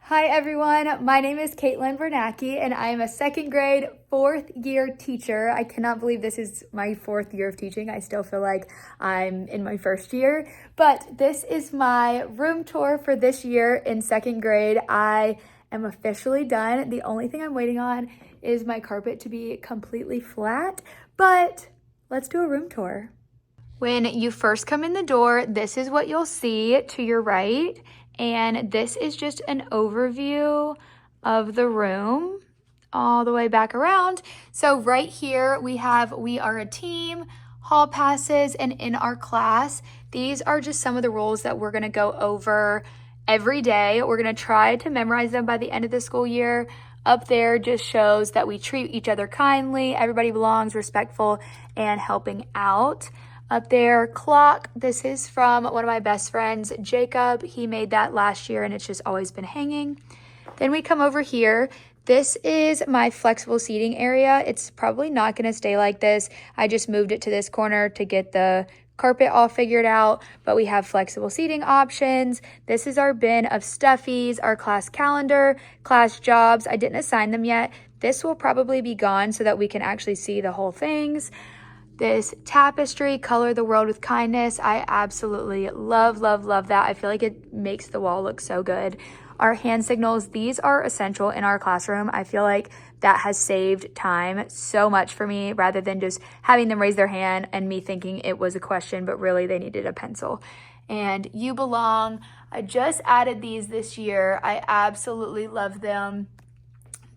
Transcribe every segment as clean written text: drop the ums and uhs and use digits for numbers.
Hi everyone, my name is Caitlin Bernacki and I am a second grade, fourth year teacher. I cannot believe this is my fourth year of teaching. I still feel like I'm in my first year, but this is my room tour for this year in second grade. I am officially done. The only thing I'm waiting on is my carpet to be completely flat, but let's do a room tour. When you first come in the door, this is what you'll see to your right. And this is just an overview of the room all the way back around. So right here we have We Are a Team, hall passes, and in our class. These are just some of the rules that we're gonna go over every day. We're gonna try to memorize them by the end of the school year. Up there just shows that we treat each other kindly, everybody belongs, respectful, and helping out. Up there, clock. This is from one of my best friends, Jacob. He made that last year and it's just always been hanging. Then we come over here. This is my flexible seating area. It's probably not gonna stay like this. I just moved it to this corner to get the carpet all figured out, but we have flexible seating options. This is our bin of stuffies, our class calendar, class jobs. I didn't assign them yet. This will probably be gone so that we can actually see the whole things. This tapestry, Color the World with Kindness. I absolutely love that. I feel like it makes the wall look so good. Our hand signals, these are essential in our classroom. I feel like that has saved time so much for me rather than just having them raise their hand and me thinking it was a question, but really they needed a pencil. And You Belong. I just added these this year. I absolutely love them.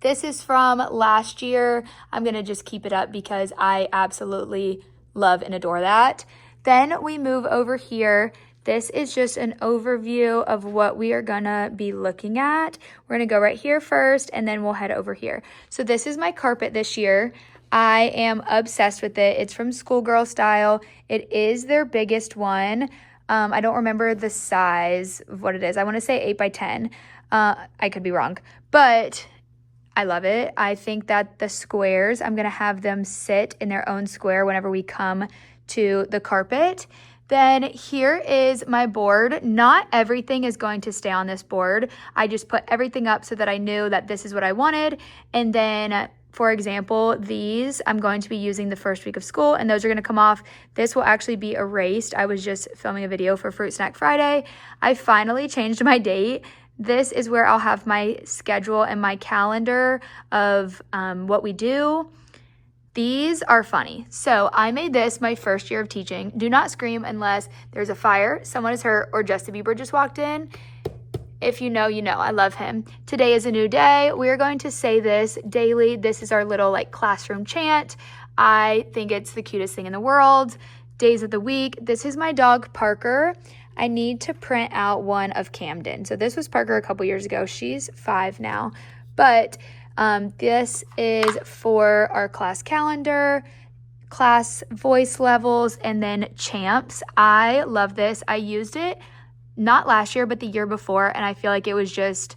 This is from last year. I'm gonna just keep it up because I absolutely love and adore that. Then we move over here. This is just an overview of what we are gonna be looking at. We're gonna go right here first and then we'll head over here. So this is my carpet this year. I am obsessed with it. It's from Schoolgirl Style. It is their biggest one. I don't remember the size of what it is. I wanna say 8 by 10. I could be wrong, but I love it. I think that the squares, I'm gonna have them sit in their own square whenever we come to the carpet. Then here is my board. Not everything is going to stay on this board. I just put everything up so that I knew that this is what I wanted. And then, for example, these I'm going to be using the first week of school and those are gonna come off. This will actually be erased. I was just filming a video for Fruit Snack Friday. I finally changed my date. This is where I'll have my schedule and my calendar of what we do. These are funny. So I made this my first year of teaching. Do not scream unless there's a fire, someone is hurt, or Justin Bieber just walked in. If you know, you know. I love him. Today is a new day. We are going to say this daily. This is our little classroom chant. I think it's the cutest thing in the world. Days of the week. This is my dog, Parker. I need to print out one of Camden. So this was Parker a couple years ago. She's 5 now. But this is for our class calendar, class voice levels, and then champs. I love this. I used it not last year, but the year before. And I feel like it was just,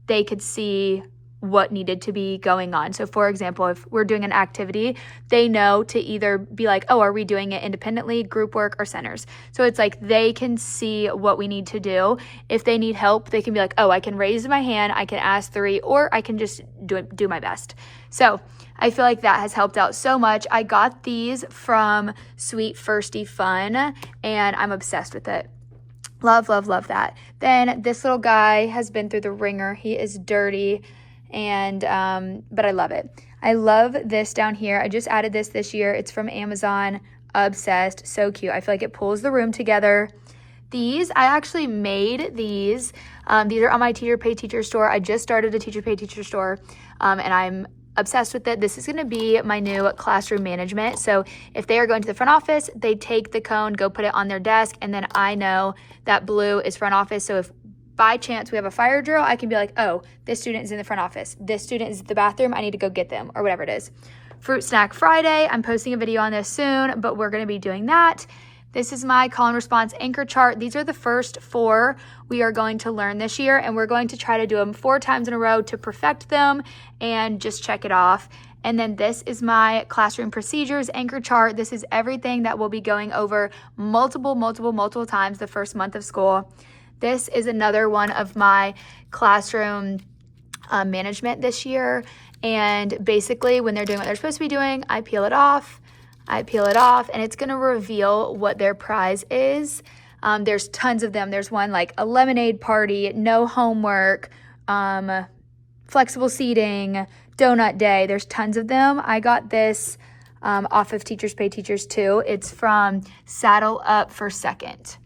they could see what needed to be going on. So for example, if we're doing an activity, they know to either be like, oh, are we doing it independently, group work, or centers? So it's like they can see what we need to do. If they need help, they can be like, oh, I can raise my hand, I can ask 3, or I can just do my best. So I feel like that has helped out so much. I got these from Sweet Firsty Fun and I'm obsessed with it. Love that. Then this little guy has been through the ringer. He is dirty. And but I love it. I love this down here. I just added this year. It's from Amazon. Obsessed. So cute. I feel like it pulls the room together. These, I actually made these. These are on my Teacher Pay Teacher store. I just started a Teacher Pay Teacher store and I'm obsessed with it. This is going to be my new classroom management. So if they are going to the front office, they take the cone, go put it on their desk, and then I know that blue is front office. So if by chance we have a fire drill, I can be like, oh, this student is in the front office. This student is at the bathroom. I need to go get them, or whatever it is. Fruit Snack Friday. I'm posting a video on this soon, but we're going to be doing that. This is my call and response anchor chart. These are the first 4 we are going to learn this year, and we're going to try to do them 4 times in a row to perfect them and just check it off. And then this is my classroom procedures anchor chart. This is everything that we'll be going over multiple times the first month of school. This is another one of my classroom management this year. And basically when they're doing what they're supposed to be doing, I peel it off, and it's gonna reveal what their prize is. There's tons of them. There's one like a lemonade party, no homework, flexible seating, donut day. There's tons of them. I got this off of Teachers Pay Teachers Too. It's from Saddle Up for Second.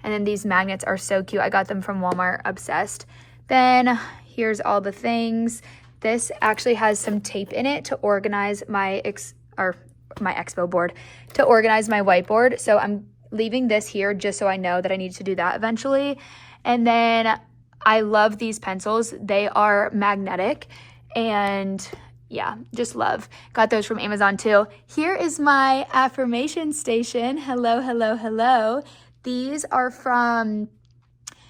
And then these magnets are so cute. I got them from Walmart, obsessed. Then here's all the things. This actually has some tape in it to organize my expo board, to organize my whiteboard. So I'm leaving this here just so I know that I need to do that eventually. And then I love these pencils. They are magnetic and yeah, just love. Got those from Amazon too. Here is my affirmation station. Hello, hello, hello. These are from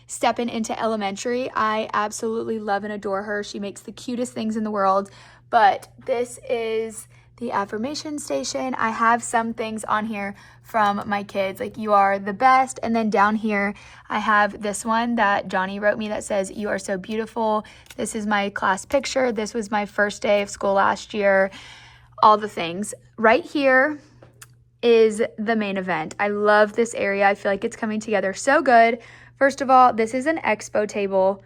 Steppin' Into Elementary. I absolutely love and adore her. She makes the cutest things in the world. But this is the affirmation station. I have some things on here from my kids, like you are the best. And then down here, I have this one that Johnny wrote me that says, you are so beautiful. This is my class picture. This was my first day of school last year. All the things. Right here is the main event. I love this area. I feel like it's coming together so good. First of all, this is an expo table.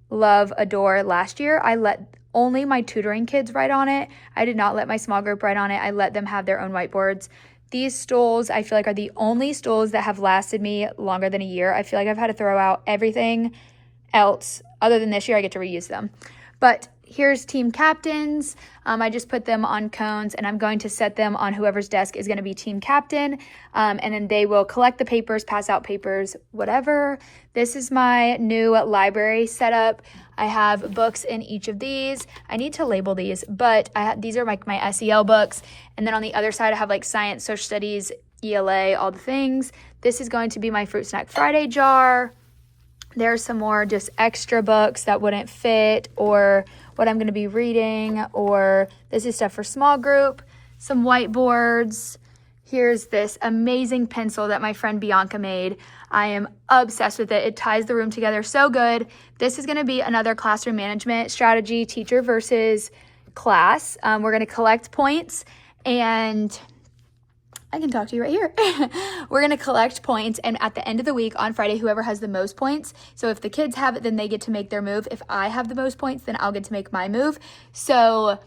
Love, adore. Last year, I let only my tutoring kids write on it. I did not let my small group write on it. I let them have their own whiteboards. These stools, I feel like, are the only stools that have lasted me longer than a year. I feel like I've had to throw out everything else. Other than this year, I get to reuse them. But here's team captains. I just put them on cones and I'm going to set them on whoever's desk is going to be team captain. And then they will collect the papers, pass out papers, whatever. This is my new library setup. I have books in each of these. I need to label these, but these are like my SEL books. And then on the other side, I have like science, social studies, ELA, all the things. This is going to be my Fruit Snack Friday jar. There's some more just extra books that wouldn't fit or what I'm going to be reading, or this is stuff for small group, some whiteboards. Here's this amazing pencil that my friend Bianca made. I am obsessed with it. It ties the room together so good. This is going to be another classroom management strategy, teacher versus class. We're going to collect points and I can talk to you right here. We're going to collect points, and at the end of the week on Friday, whoever has the most points, so if the kids have it, then they get to make their move. If I have the most points, then I'll get to make my move. So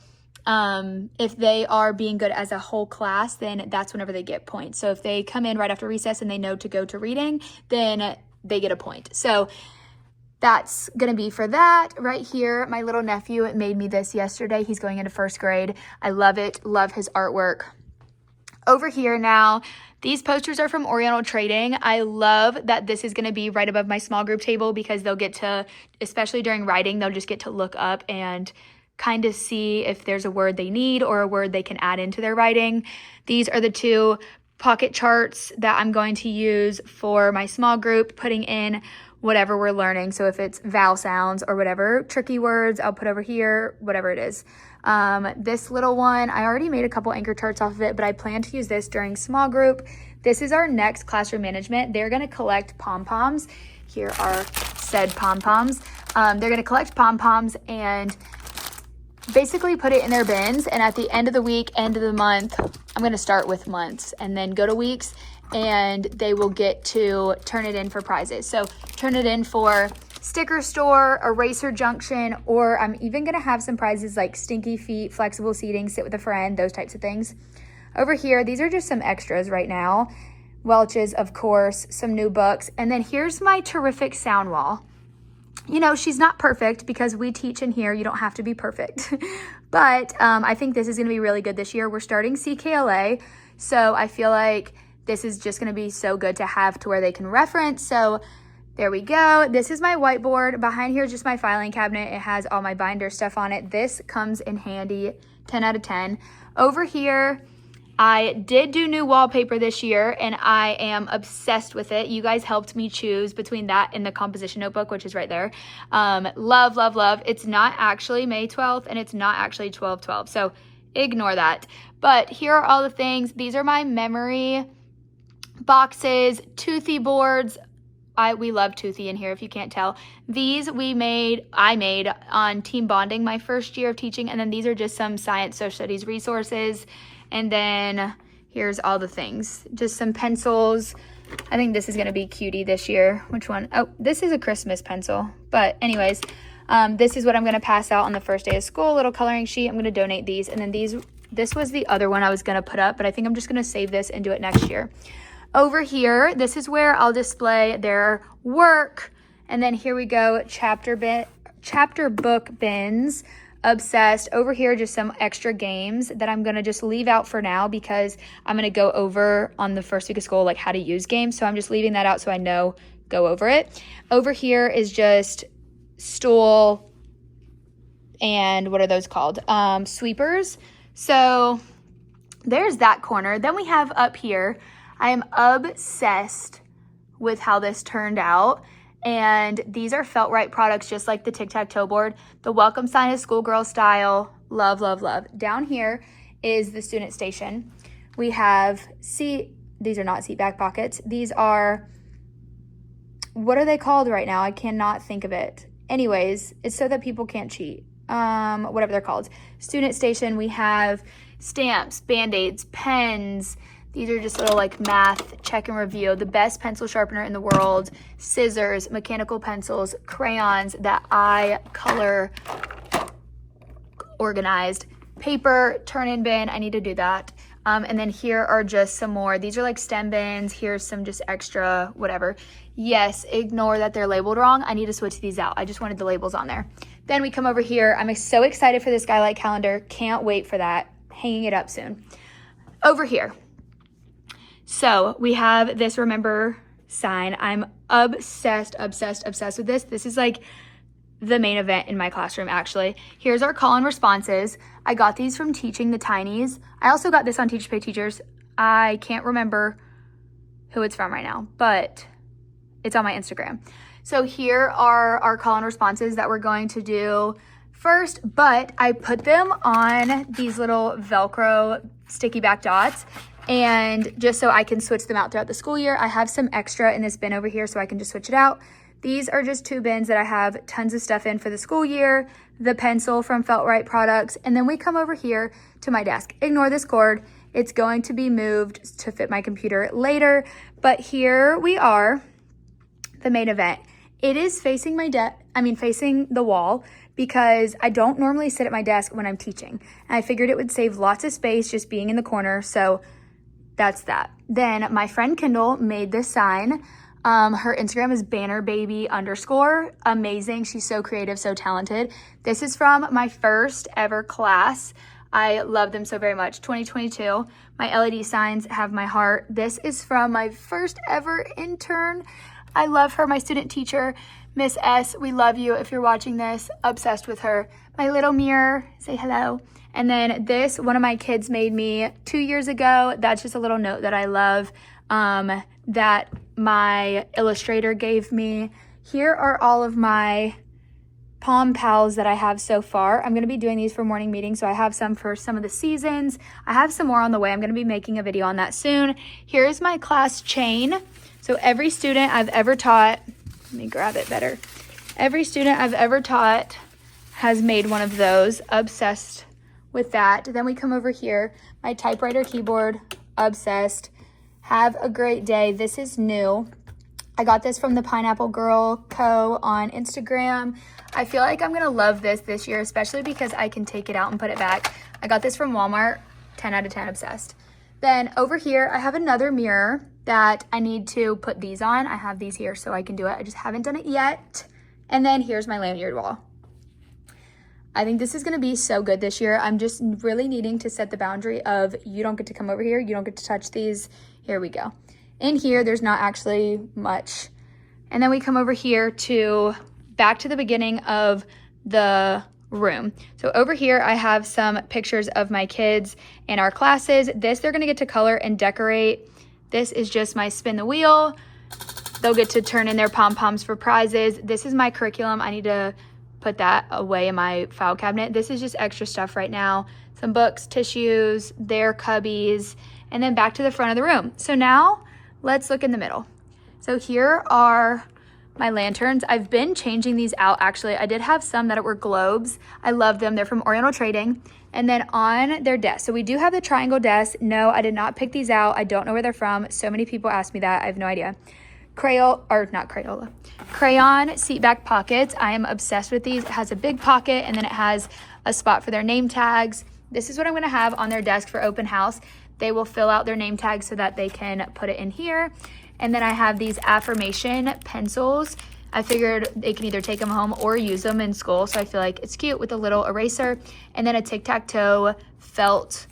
if they are being good as a whole class, then that's whenever they get points. So if they come in right after recess and they know to go to reading, then they get a point. So that's going to be for that right here. My little nephew made me this yesterday. He's going into first grade. I love it. Love his artwork. Over here now, these posters are from Oriental Trading. I love that this is going to be right above my small group table because they'll get to, especially during writing, they'll just get to look up and kind of see if there's a word they need or a word they can add into their writing. These are the two pocket charts that I'm going to use for my small group, putting in whatever we're learning. So if it's vowel sounds or whatever, tricky words, I'll put over here, whatever it is. This little one, I already made a couple anchor charts off of it, but I plan to use this during small group. This is our next classroom management. They're going to collect pom-poms. Here are said pom-poms. They're going to collect pom-poms and basically put it in their bins. And at the end of the week, end of the month, I'm going to start with months and then go to weeks, and they will get to turn it in for prizes. So turn it in for sticker store, eraser junction, or I'm even going to have some prizes like stinky feet, flexible seating, sit with a friend, those types of things. Over here, these are just some extras right now. Welch's, of course, some new books. And then here's my terrific sound wall. You know, she's not perfect because we teach in here. You don't have to be perfect. But I think this is going to be really good this year. We're starting CKLA, so I feel like this is just going to be so good to have to where they can reference. So there we go. This is my whiteboard. Behind here is just my filing cabinet. It has all my binder stuff on it. This comes in handy, 10 out of 10. Over here, I did do new wallpaper this year, and I am obsessed with it. You guys helped me choose between that and the composition notebook, which is right there. Love, love, love. It's not actually May 12th, and it's not actually 12/12, so ignore that. But here are all the things. These are my memory boxes, toothy boards. we love Toothy in here, if you can't tell. These I made on team bonding my first year of teaching, and then these are just some science, social studies resources. And then here's all the things, just some pencils. I think this is gonna be cutie this year. Which one? Oh, this is a Christmas pencil. But anyways, this is what I'm gonna pass out on the first day of school, little coloring sheet. I'm gonna donate these. And then this was the other one I was gonna put up, but I think I'm just gonna save this and do it next year. Over here, this is where I'll display their work. And then here we go, chapter book bins. Obsessed. Over here, just some extra games that I'm gonna just leave out for now because I'm gonna go over on the first week of school like how to use games. So I'm just leaving that out so I know go over it. Over here is just stool and what are those called? Sweepers. So there's that corner. Then we have up here, I am obsessed with how this turned out. And these are Felt-Rite products, just like the tic-tac-toe board. The welcome sign is schoolgirl style. Love, love, love. Down here is the student station. We have these are not seat back pockets. These are, what are they called right now? I cannot think of it. Anyways, it's so that people can't cheat. Whatever they're called. Student station, we have stamps, Band-Aids, pens. These are just little like math, check and review, the best pencil sharpener in the world, scissors, mechanical pencils, crayons that I color organized, paper, turn-in bin, I need to do that. And then here are just some more. These are like stem bins. Here's some just extra whatever. Yes, ignore that they're labeled wrong. I need to switch these out. I just wanted the labels on there. Then we come over here. I'm so excited for this Skylight calendar. Can't wait for that. Hanging it up soon. Over here. So we have this remember sign. I'm obsessed with this. This is like the main event in my classroom, actually. Here's our call and responses. I got these from Teaching the Tinies. I also got this on Teach Pay Teachers. I can't remember who it's from right now, but it's on my Instagram. So here are our call and responses that we're going to do first, but I put them on these little Velcro sticky back dots. And just so I can switch them out throughout the school year, I have some extra in this bin over here so I can just switch it out. These are just 2 bins that I have tons of stuff in for the school year, the pencil from Felt-Rite products, and then we come over here to my desk. Ignore this cord. It's going to be moved to fit my computer later, but here we are, the main event. It is facing facing the wall because I don't normally sit at my desk when I'm teaching. And I figured it would save lots of space just being in the corner, so that's that. Then my friend Kendall made this sign. Her Instagram is bannerbaby_. Amazing. She's so creative, so talented. This is from my first ever class. I love them so very much. 2022. My LED signs have my heart. This is from my first ever intern. I love her, my student teacher, Miss S. We love you if you're watching this. Obsessed with her. My little mirror. Say hello. And then this, one of my kids made me 2 years ago. That's just a little note that I love that my illustrator gave me. Here are all of my Palm Pals that I have so far. I'm going to be doing these for morning meetings, so I have some for some of the seasons. I have some more on the way. I'm going to be making a video on that soon. Here's my class chain. So every student I've ever taught, let me grab it better. Every student I've ever taught has made one of those. Obsessed with that. Then we come over here, my typewriter keyboard, obsessed. Have a great day. This is new. I got this from the Pineapple Girl Co. on Instagram. I feel like I'm gonna love this year, especially because I can take it out and put it back. I got this from Walmart, 10 out of 10, obsessed. Then over here, I have another mirror that I need to put these on. I have these here so I can do it. I just haven't done it yet. And then here's my lanyard wall. I think this is gonna be so good this year. I'm just really needing to set the boundary of you don't get to come over here, you don't get to touch these. Here we go. In here, there's not actually much. And then we come over here to back to the beginning of the room. So over here, I have some pictures of my kids in our classes. This, they're gonna get to color and decorate. This is just my spin the wheel. They'll get to turn in their pom-poms for prizes. This is my curriculum. I need to put that away in my file cabinet. This is just extra stuff right now. Some books, tissues, their cubbies, and then back to the front of the room. So now let's look in the middle. So here are my lanterns. I've been changing these out actually. I did have some that were globes. I love them. They're from Oriental Trading. And then on their desk, so we do have the triangle desk. No, I did not pick these out. I don't know where they're from. So many people ask me that. I have no idea. Crayon seat back pockets. I am obsessed with these. It has a big pocket and then it has a spot for their name tags. This is what I'm gonna have on their desk for open house. They will fill out their name tag so that they can put it in here. And then I have these affirmation pencils. I figured they can either take them home or use them in school. So I feel like it's cute with a little eraser. And then a tic-tac-toe felt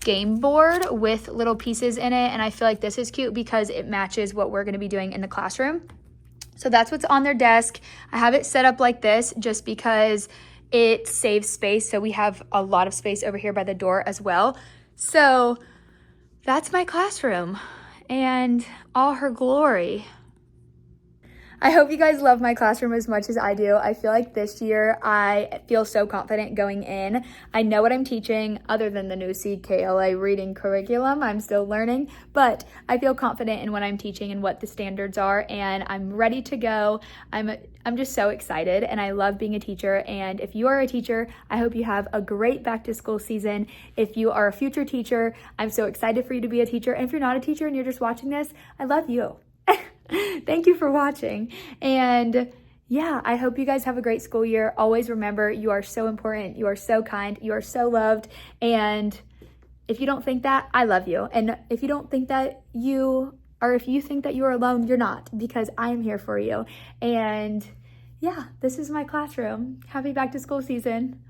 game board with little pieces in it. And I feel like this is cute because it matches what we're gonna be doing in the classroom. So that's what's on their desk. I have it set up like this just because it saves space. So we have a lot of space over here by the door as well. So that's my classroom and all her glory. I hope you guys love my classroom as much as I do. I feel like this year I feel so confident going in. I know what I'm teaching other than the new CKLA reading curriculum. I'm still learning, but I feel confident in what I'm teaching and what the standards are, and I'm ready to go. I'm just so excited, and I love being a teacher. And if you are a teacher, I hope you have a great back to school season. If you are a future teacher, I'm so excited for you to be a teacher. And if you're not a teacher and you're just watching this, I love you. Thank you for watching. And yeah, I hope you guys have a great school year. Always remember, you are so important. You are so kind. You are so loved. And if you don't think that, I love you. And if you don't think that if you think that you are alone, you're not, because I am here for you. And yeah, this is my classroom. Happy back to school season.